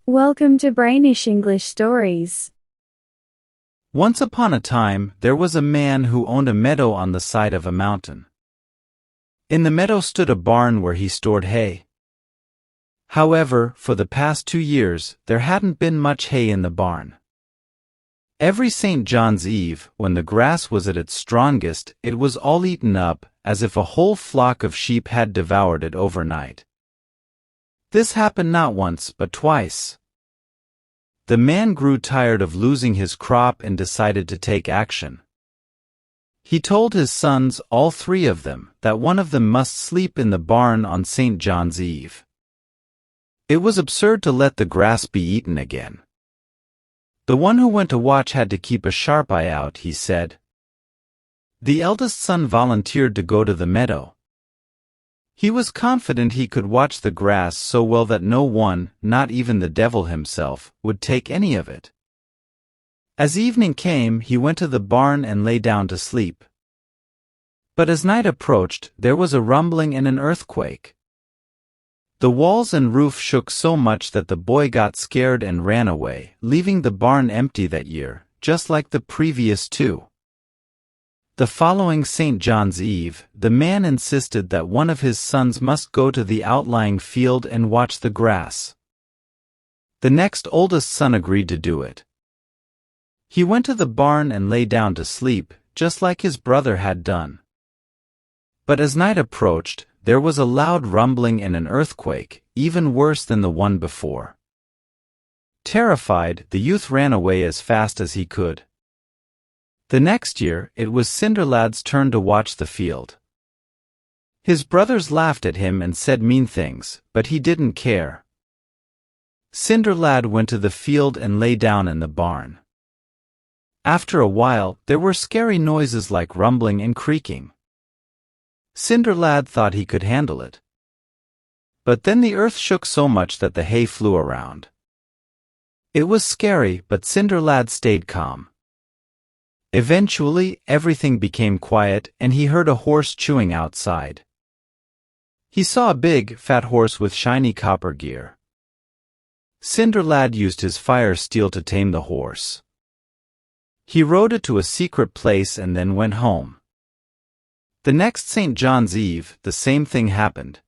Welcome to Brainish English Stories. Once upon a time, there was a man who owned a meadow on the side of a mountain. In the meadow stood a barn where he stored hay. However, for the past 2 years, there hadn't been much hay in the barn. Every St. John's Eve, when the grass was at its strongest, it was all eaten up, as if a whole flock of sheep had devoured it overnight. This happened not once but twice. The man grew tired of losing his crop and decided to take action. He told his sons, all 3 of them, that one of them must sleep in the barn on St. John's Eve. It was absurd to let the grass be eaten again. The one who went to watch had to keep a sharp eye out, he said. The eldest son volunteered to go to the meadow. He was confident he could watch the grass so well that no one, not even the devil himself, would take any of it. As evening came, he went to the barn and lay down to sleep. But as night approached, there was a rumbling and an earthquake. The walls and roof shook so much that the boy got scared and ran away, leaving the barn empty that year, just like the previous 2. The following St. John's Eve, the man insisted that one of his sons must go to the outlying field and watch the grass. The next oldest son agreed to do it. He went to the barn and lay down to sleep, just like his brother had done. But as night approached, there was a loud rumbling and an earthquake, even worse than the one before. Terrified, the youth ran away as fast as he could. The next year, it was Cinderlad's turn to watch the field. His brothers laughed at him and said mean things, but he didn't care. Cinderlad went to the field and lay down in the barn. After a while, there were scary noises like rumbling and creaking. Cinderlad thought he could handle it. But then the earth shook so much that the hay flew around. It was scary, but Cinderlad stayed calm. Eventually, everything became quiet and he heard a horse chewing outside. He saw a big, fat horse with shiny copper gear. Cinderlad used his fire steel to tame the horse. He rode it to a secret place and then went home. The next St. John's Eve, the same thing happened.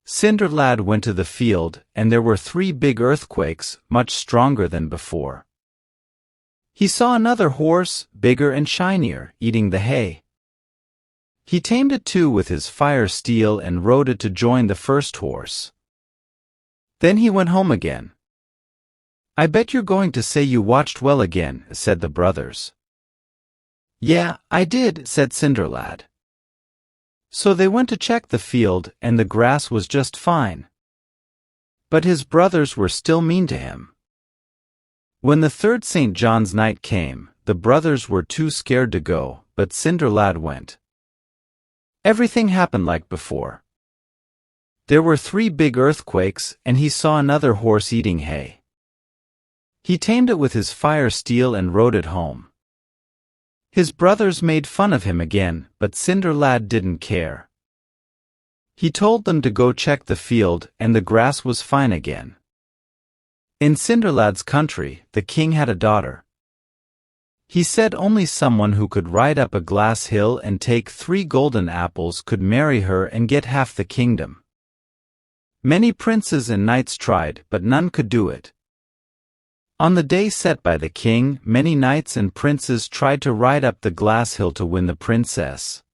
Cinderlad went to the field, and there were 3 big earthquakes, much stronger than before. He saw another horse, bigger and shinier, eating the hay. He tamed it too with his fire steel and rode it to join the first horse. Then he went home again. "I bet you're going to say you watched well again," said the brothers. "Yeah, I did," said Cinderlad. So they went to check the field, and the grass was just fine. But his brothers were still mean to him. When the 3rd St. John's night came, the brothers were too scared to go, but Cinderlad went. Everything happened like before. There were 3 big earthquakes, and he saw another horse eating hay. He tamed it with his fire steel and rode it home. His brothers made fun of him again, but Cinderlad didn't care. He told them to go check the field, and the grass was fine again. In Cinderlad's country, the king had a daughter. He said only someone who could ride up a glass hill and take 3 golden apples could marry her and get half the kingdom. Many princes and knights tried, but none could do it. On the day set by the king, many knights and princes tried to ride up the glass hill to win the princess.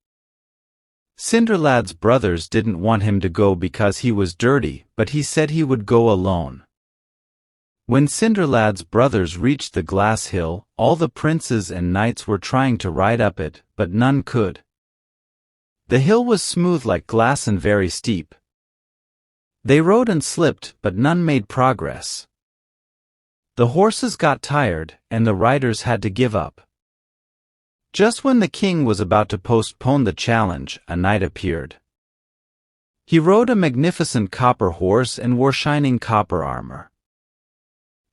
Cinderlad's brothers didn't want him to go because he was dirty, but he said he would go alone. When Cinderlad's brothers reached the glass hill, all the princes and knights were trying to ride up it, but none could. The hill was smooth like glass and very steep. They rode and slipped, but none made progress. The horses got tired, and the riders had to give up. Just when the king was about to postpone the challenge, a knight appeared. He rode a magnificent copper horse and wore shining copper armor.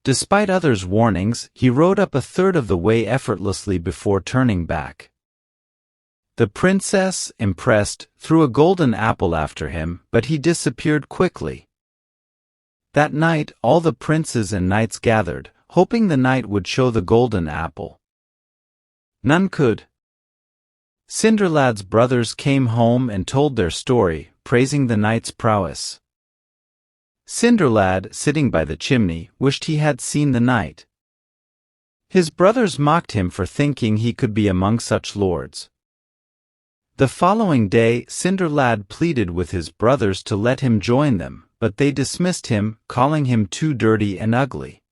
Despite others' warnings, he rode up a third of the way effortlessly before turning back. The princess, impressed, threw a golden apple after him, but he disappeared quickly. That night all the princes and knights gathered, hoping the knight would show the golden apple. None could. Cinderlad's brothers came home and told their story, praising the knight's prowess. Cinderlad, sitting by the chimney, wished he had seen the knight. His brothers mocked him for thinking he could be among such lords. The following day Cinderlad pleaded with his brothers to let him join them, but they dismissed him, calling him too dirty and ugly.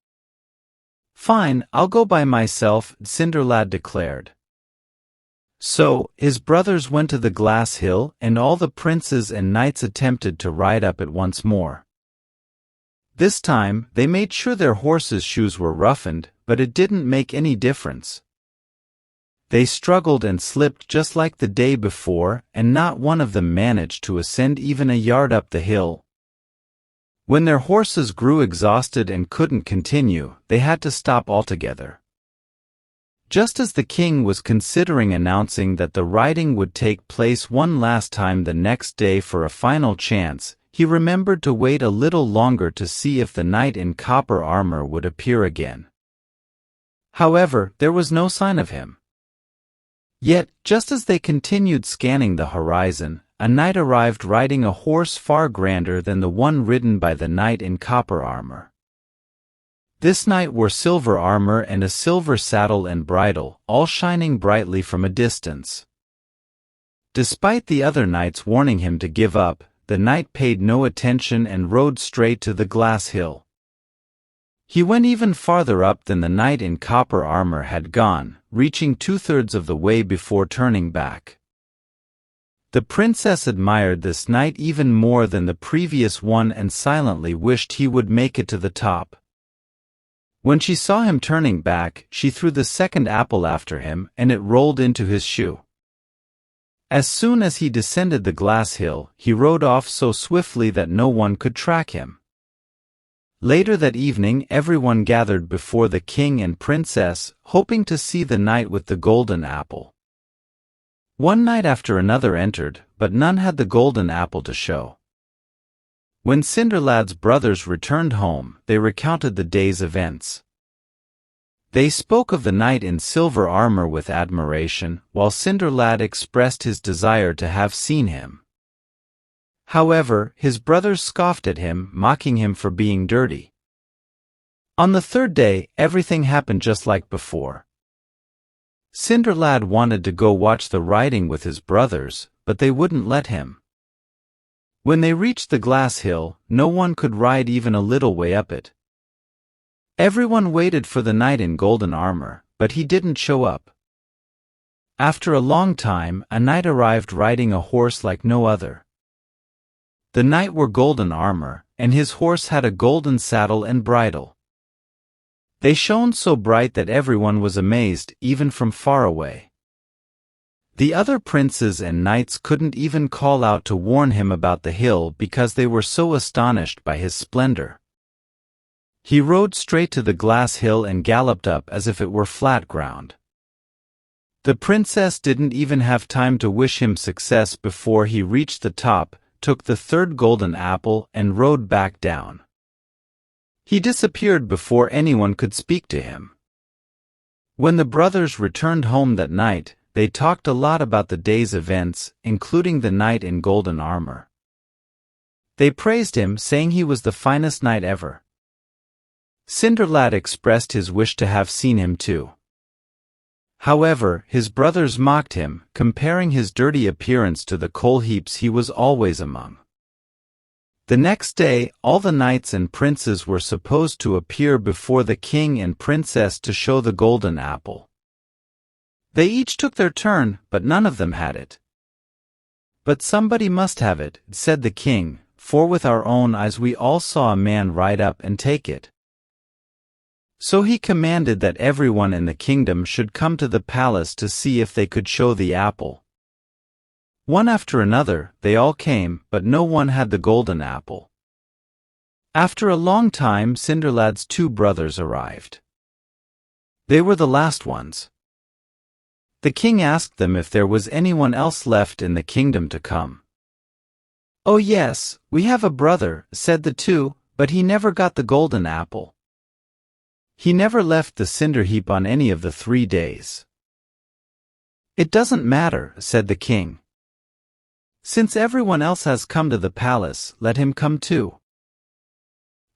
"Fine, I'll go by myself," Cinderlad declared. So, his brothers went to the glass hill, and all the princes and knights attempted to ride up it once more. This time, they made sure their horses' shoes were roughened, but it didn't make any difference. They struggled and slipped just like the day before, and not one of them managed to ascend even a yard up the hill. When their horses grew exhausted and couldn't continue, they had to stop altogether. Just as the king was considering announcing that the riding would take place one last time the next day for a final chance, he remembered to wait a little longer to see if the knight in copper armor would appear again. However, there was no sign of him. Yet, just as they continued scanning the horizon, a knight arrived riding a horse far grander than the one ridden by the knight in copper armor. This knight wore silver armor and a silver saddle and bridle, all shining brightly from a distance. Despite the other knights warning him to give up, the knight paid no attention and rode straight to the glass hill. He went even farther up than the knight in copper armor had gone, reaching 2/3 of the way before turning back. The princess admired this knight even more than the previous one and silently wished he would make it to the top. When she saw him turning back, she threw the second apple after him, and it rolled into his shoe. As soon as he descended the glass hill, he rode off so swiftly that no one could track him. Later that evening everyone gathered before the king and princess, hoping to see the knight with the golden apple. One knight after another entered, but none had the golden apple to show. When Cinderlad's brothers returned home, they recounted the day's events. They spoke of the knight in silver armor with admiration, while Cinderlad expressed his desire to have seen him. However, his brothers scoffed at him, mocking him for being dirty. On the third day, everything happened just like before. Cinderlad wanted to go watch the riding with his brothers, but they wouldn't let him. When they reached the glass hill, no one could ride even a little way up it. Everyone waited for the knight in golden armor, but he didn't show up. After a long time, a knight arrived riding a horse like no other. The knight wore golden armor, and his horse had a golden saddle and bridle. They shone so bright that everyone was amazed, even from far away. The other princes and knights couldn't even call out to warn him about the hill because they were so astonished by his splendor. He rode straight to the glass hill and galloped up as if it were flat ground. The princess didn't even have time to wish him success before he reached the top, took the third golden apple, and rode back down. He disappeared before anyone could speak to him. When the brothers returned home that night, they talked a lot about the day's events, including the knight in golden armor. They praised him, saying he was the finest knight ever. Cinderlad expressed his wish to have seen him too. However, his brothers mocked him, comparing his dirty appearance to the coal heaps he was always among. The next day, all the knights and princes were supposed to appear before the king and princess to show the golden apple. They each took their turn, but none of them had it. "But somebody must have it," said the king, "for with our own eyes we all saw a man ride up and take it." So he commanded that everyone in the kingdom should come to the palace to see if they could show the apple. One after another, they all came, but no one had the golden apple. After a long time, Cinderlad's two brothers arrived. They were the last ones. The king asked them if there was anyone else left in the kingdom to come. "Oh yes, we have a brother," said the two, but he never got the golden apple. He never left the cinder heap on any of the 3 days. "It doesn't matter," said the king. "Since everyone else has come to the palace, let him come too."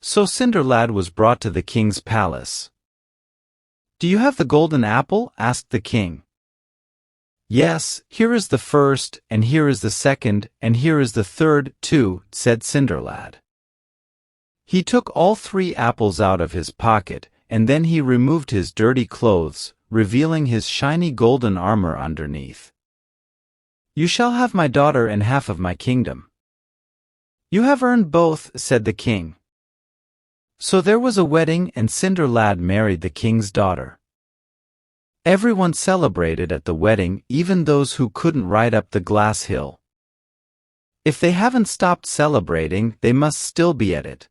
So Cinderlad was brought to the king's palace. "Do you have the golden apple?" asked the king. "Yes, here is the first, and here is the second, and here is the third, too," said Cinderlad. He took all 3 apples out of his pocket, and then he removed his dirty clothes, revealing his shiny golden armor underneath. "You shall have my daughter and half of my kingdom." "You have earned both," said the king. So there was a wedding, and Cinderlad married the king's daughter. Everyone celebrated at the wedding, even those who couldn't ride up the glass hill. If they haven't stopped celebrating, they must still be at it.